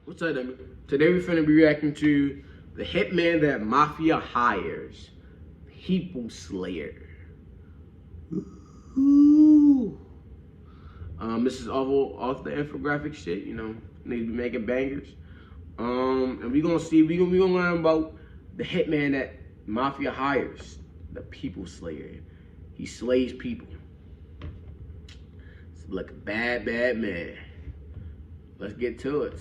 What's up, nigga? Today we finna be reacting to the Hitman that Mafia hires. People Slayer. Ooh. This is all off the infographic shit, you know. Niggas be making bangers. And we gonna learn about the Hitman that Mafia hires. The People Slayer. He slays people. It's like a bad man. Let's get to it.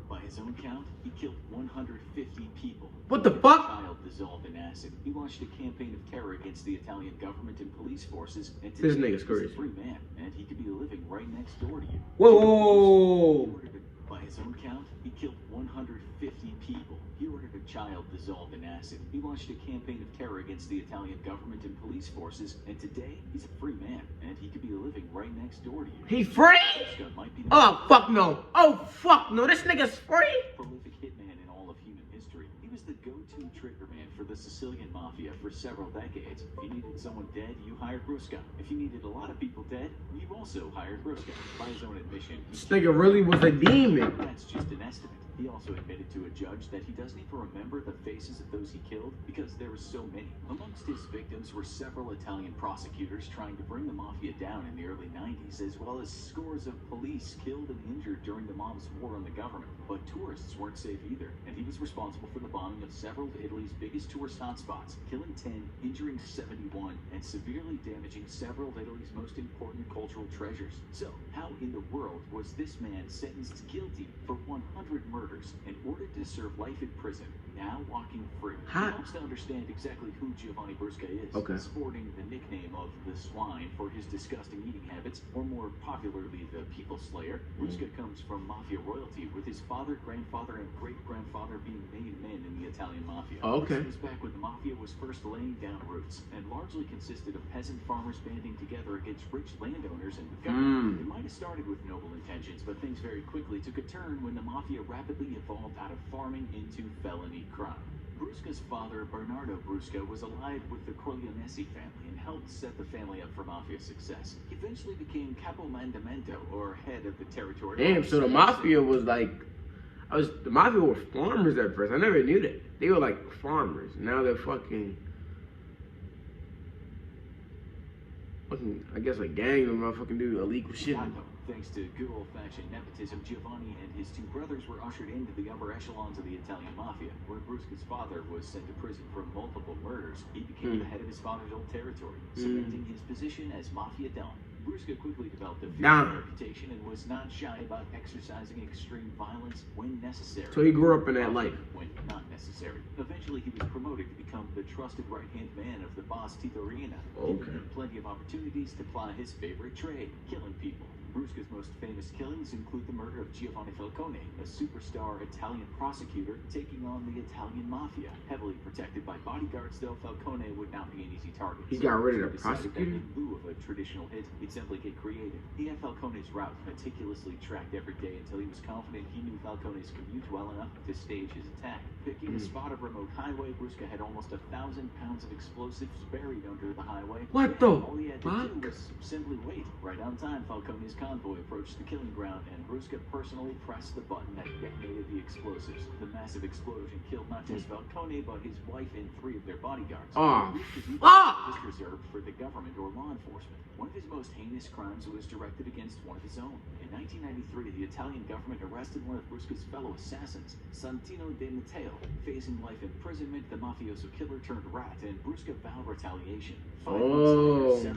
By his own count, he killed 150 people. What the fuck? Child dissolved in acid. He launched a campaign of terror against the Italian government and police forces. And this nigga's crazy. He's a free man, and he could be living right next door to you. Whoa! By his own count, he killed 150 people. He ordered a child dissolved in acid. He launched a campaign of terror against the Italian government and police forces. And today, he's a free man, and he could be living right next door to you. He's free? Oh, fuck no. Oh, fuck no. This nigga's free? Prolific hitman in all of human history. He was the go-to trigger man for the Sicilian Mafia for several decades. If you needed someone dead, you hired Brusca. If you needed a lot of people dead, you also hired Brusca. By his own admission, this nigga really was a demon. That's just an estimate. He also admitted to a judge that he doesn't even remember the faces of those he killed because there were so many. Amongst his victims were several Italian prosecutors trying to bring the Mafia down in the early 90s, as well as scores of police killed and injured during the mob's war on the government. But tourists weren't safe either, and he was responsible for the bombing of several of Italy's biggest tourist hotspots, killing 10, injuring 71, and severely damaging several of Italy's most important cultural treasures. So, how in the world was this man sentenced guilty for 100 murders and ordered to serve life in prison, now walking free? It helps to understand exactly who Giovanni Brusca is, sporting the nickname of the Swine for his disgusting eating habits, or more popularly, the People Slayer. Brusca comes from Mafia royalty, with his father, grandfather, and great-grandfather being main men in the Italian Mafia. This was back when the Mafia was first laying down roots, and largely consisted of peasant farmers banding together against rich landowners and the government. It might have started with noble intentions, but things very quickly took a turn when the Mafia rapidly evolved out of farming into felony crime. Brusca's father, Bernardo Brusca, was allied with the Corleonesi family and helped set the family up for Mafia success. He eventually became capomandamento, or head of the territory. Damn, so the Mafia was like, the Mafia were farmers at first. I never knew that. They were like farmers. Now they're fucking, I guess like gangs and motherfucking do illegal shit. Thanks to good old-fashioned nepotism, Giovanni and his two brothers were ushered into the upper echelons of the Italian Mafia. Where Brusca's father was sent to prison for multiple murders, he became the head of his father's old territory, cementing his position as Mafia Don. Brusca quickly developed a fierce reputation and was not shy about exercising extreme violence when necessary. So he grew up in that life. When not necessary. Eventually, he was promoted to become the trusted right-hand man of the boss Tito Riina, giving him plenty of opportunities to ply his favorite trade, killing people. Brusca's most famous killings include the murder of Giovanni Falcone, a superstar Italian prosecutor taking on the Italian Mafia. Heavily protected by bodyguards, though, Falcone would not be an easy target. He got rid of the prosecutor? In lieu of a traditional hit, he'd simply get creative. He had Falcone's route meticulously tracked every day until he was confident he knew Falcone's commute well enough to stage his attack. Picking a spot of remote highway, Brusca had almost 1,000 pounds of explosives buried under the highway. What the All he had to do was simply wait. Right on time, Falcone's convoy approached the killing ground, and Brusca personally pressed the button that detonated the explosives. The massive explosion killed not just Falcone, but his wife and 3 of their bodyguards. Just reserved for the government or law enforcement. One of his most heinous crimes was directed against one of his own. In 1993, the Italian government arrested one of Brusca's fellow assassins, Santino De Matteo. Facing life imprisonment, the mafioso killer turned rat, and Brusca vowed retaliation. 5 months later,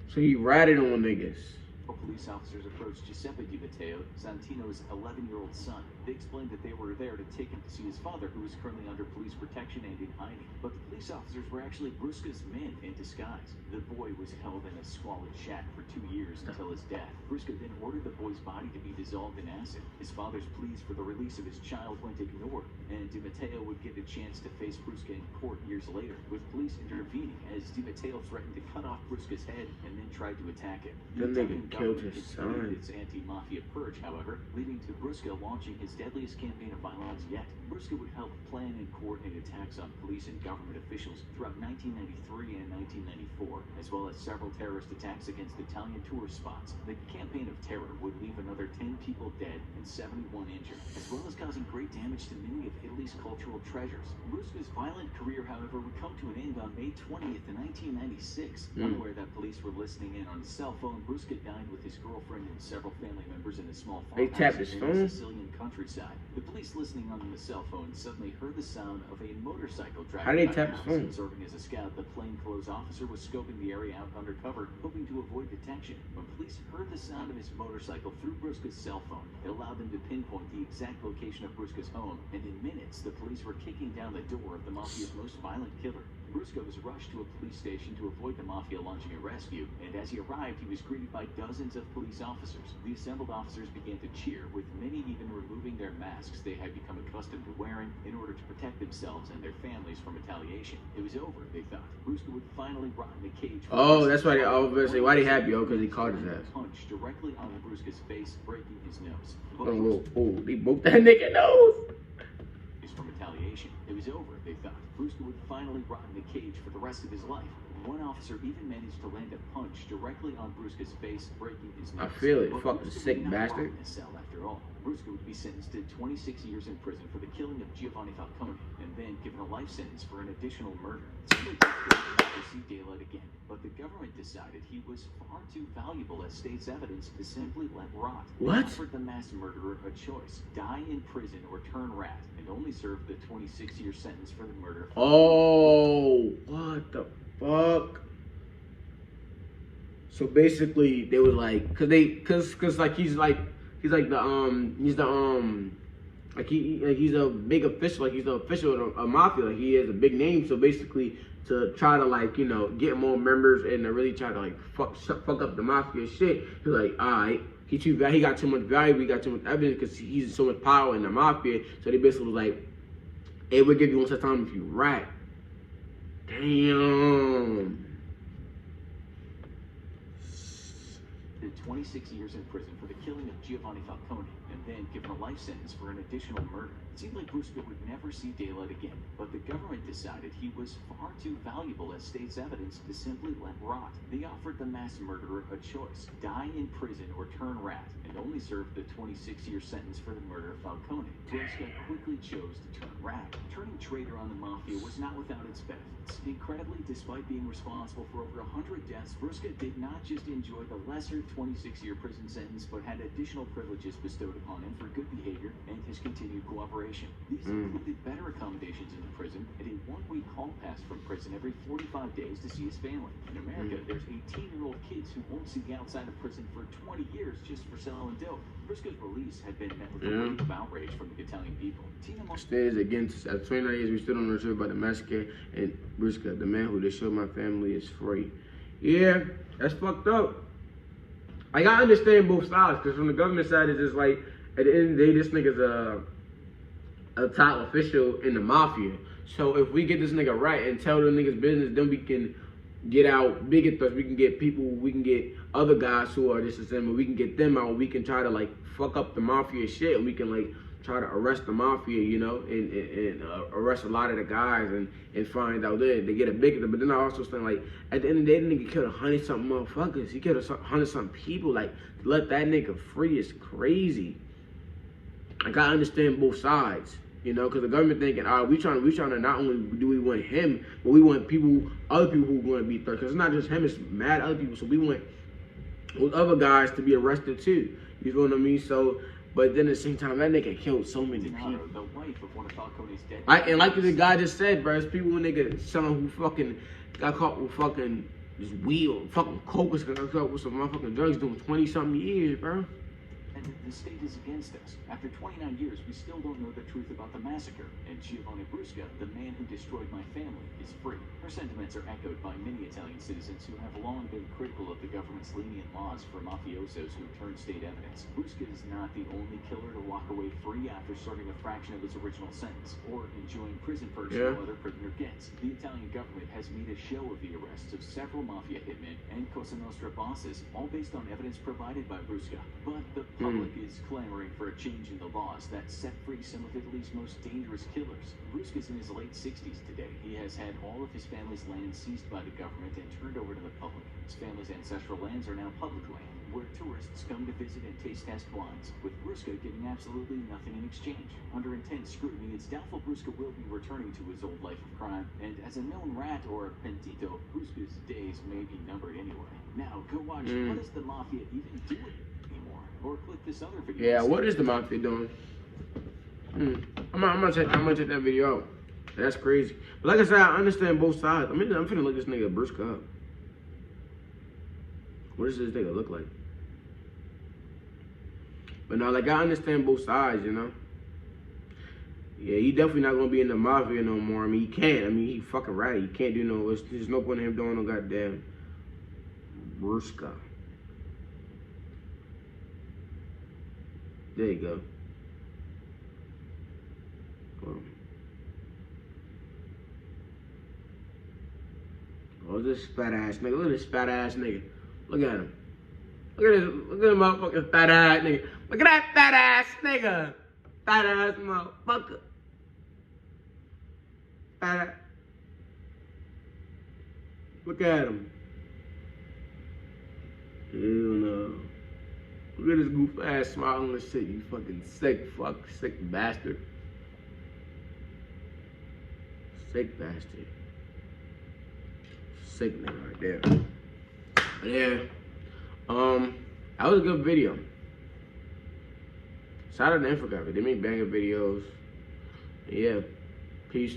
so he ratted on niggas. Police officers approached Giuseppe Di Matteo, Santino's 11-year-old son. They explained that they were there to take him to see his father, who was currently under police protection and in hiding. But the police officers were actually Brusca's men in disguise. The boy was held in a squalid shack for 2 years until his death. Brusca then ordered the boy's body to be dissolved in acid. His father's pleas for the release of his child went ignored, and Di Matteo would get a chance to face Brusca in court years later, with police intervening as Di Matteo threatened to cut off Brusca's head and then tried to attack him. Then they could kill killed his continued son. its anti-mafia purge, however, leading to Brusca launching his deadliest campaign of violence yet. Brusca would help plan and coordinate attacks on police and government officials throughout 1993 and 1994, as well as several terrorist attacks against Italian tourist spots. The campaign of terror would leave another 10 people dead and 71 injured, as well as causing great damage to many of Italy's cultural treasures. Brusca's violent career, however, would come to an end on May 20th, 1996. Unaware that police were listening in on his cell phone, Brusca dined with his girlfriend and several family members in a small They tapped farmhouse his in phone? the Sicilian countryside. The police listening on the cell phone suddenly heard the sound of a motorcycle driving How did they by tap the his house. phone? Serving as a scout, the plainclothes officer was scoping the area out undercover, hoping to avoid detection. When police heard the sound of his motorcycle through Brusca's cell phone, it allowed them to pinpoint the exact location of Brusca's home, and in minutes, the police were kicking down the door of the Mafia's most violent killer. Brusca was rushed to a police station to avoid the Mafia launching a rescue, and as he arrived, he was greeted by dozens of police officers. The assembled officers began to cheer, with many even removing their masks they had become accustomed to wearing in order to protect themselves and their families from retaliation. It was over, they thought. Brusca would finally rot in a cage. Oh, that's why they always say, why they happy, yo? Because he caught his ass. Punch directly on Brusca's face, breaking his nose. Oh, they broke that nigga nose. From retaliation. It was over, they thought. Brusca would finally rot in a cage for the rest of his life. One officer even managed to land a punch directly on Brusca's face, breaking his nose. I feel it, But fucking Brusca sick would not rot bastard. in a cell after all. Brusca would be sentenced to 26 years in prison for the killing of Giovanni Falcone, and then given a life sentence for an additional murder. Simply Brusca would never see daylight again, but the government decided he was far too valuable as state's evidence to simply let rot. What? They offered the mass murderer a choice: die in prison or turn rat, and only serve the 26-year sentence for the murder. Oh, what the fuck? So basically, they were like, cause like he's a big official, like he's the official of Mafia, like he has a big name. So basically, to try to like get more members and to really try to like fuck up the Mafia shit, he's like, alright, he got too much value, we got too much evidence because he's so much power in the Mafia. So they basically was like, hey, we'll give you one such time if you rat. Damn. 26 years in prison for the killing of Giovanni Falcone, and then given a life sentence for an additional murder. It seemed like Brusca would never see daylight again, but the government decided he was far too valuable as state's evidence to simply let rot. They offered the mass murderer a choice: die in prison or turn rat, and only serve the 26-year sentence for the murder of Falcone. Brusca quickly chose to turn rat. Turning traitor on the Mafia was not without its benefits. Incredibly, despite being responsible for over 100 deaths, Brusca did not just enjoy the lesser 26-year prison sentence, but had additional privileges bestowed upon him for good behavior and his continued cooperation. These included better accommodations in the prison and a one-week hall pass from prison every 45 days to see his family. In America, there's 18-year-old kids who won't see the outside of prison for 20 years just for selling dope. Brusca's release had been met with a wave of outrage from the Italian people. Stands against, at 29 years, we stood on the reserve by the massacre, and Brusca, the man who they showed my family, is free. Yeah, that's fucked up. Like, I understand both sides, because from the government side, it's just like, at the end of the day, this nigga's a top official in the Mafia. So if we get this nigga right and tell the niggas business, then we can get out bigger threats. We can get people, we can get other guys who are just the same, and we can get them out. We can try to like fuck up the Mafia shit, and we can like try to arrest the Mafia, and arrest a lot of the guys and find out they get a bigger. But then I also think like at the end of the day, the nigga killed 100-something motherfuckers. He killed 100-something people. Like, to let that nigga free is crazy. Like, I understand both sides. Because the government thinking, all right, we trying to not only do we want him, but we want other people who are going to be threats. Because it's not just him, it's mad other people. So we want those other guys to be arrested too. You feel what I mean? So, but then at the same time, that nigga killed so many people. The wife of one of Falcone's dead. And like the guy just said, bro, it's people when nigga someone who fucking got caught with fucking this weed, fucking coke, got caught with some motherfucking drugs doing 20-something years, bro. And the state is against us. After 29 years, we still don't know the truth about the massacre. And Giovanni Brusca, the man who destroyed my family, is free. Her sentiments are echoed by many Italian citizens who have long been critical of the government's lenient laws for mafiosos who turn state evidence. Brusca is not the only killer to walk away free after serving a fraction of his original sentence, or enjoying prison perks no other prisoner gets. The Italian government has made a show of the arrests of several Mafia hitmen and Cosa Nostra bosses, all based on evidence provided by Brusca. But the public is clamoring for a change in the laws that set free some of Italy's most dangerous killers. Brusca's in his late 60s today. He has had all of his family's land seized by the government and turned over to the public. His family's ancestral lands are now public land, where tourists come to visit and taste test wines, with Brusca getting absolutely nothing in exchange. Under intense scrutiny, it's doubtful Brusca will be returning to his old life of crime, and as a known rat or pentito, Brusca's days may be numbered anyway. Now, go watch What Is the Mafia Even Doing anymore? Or click this other video. Yeah, what is the Mafia doing? I'm gonna check that video out. That's crazy. But like I said, I understand both sides. I'm finna look this nigga Brusca up. What does this nigga look like? But no, like, I understand both sides, you know? Yeah, he definitely not gonna be in the Mafia no more. I mean, he can't. I mean, he fucking right. He can't do no, there's no point in him doing no goddamn Brusca. There you go. Oh, this fat ass nigga. Look at this fat ass nigga. Look at him. Look at this. Look at the motherfucking fat ass nigga. Look at that fat ass nigga. Fat ass motherfucker. Fat ass. Look at him. Hell no. Look at this goof ass smiling and shit. You fucking sick bastard. Sick bastard. Sick nigga right there. But yeah. That was a good video. Shout out to Infographic. They make banger videos. Yeah. Peace.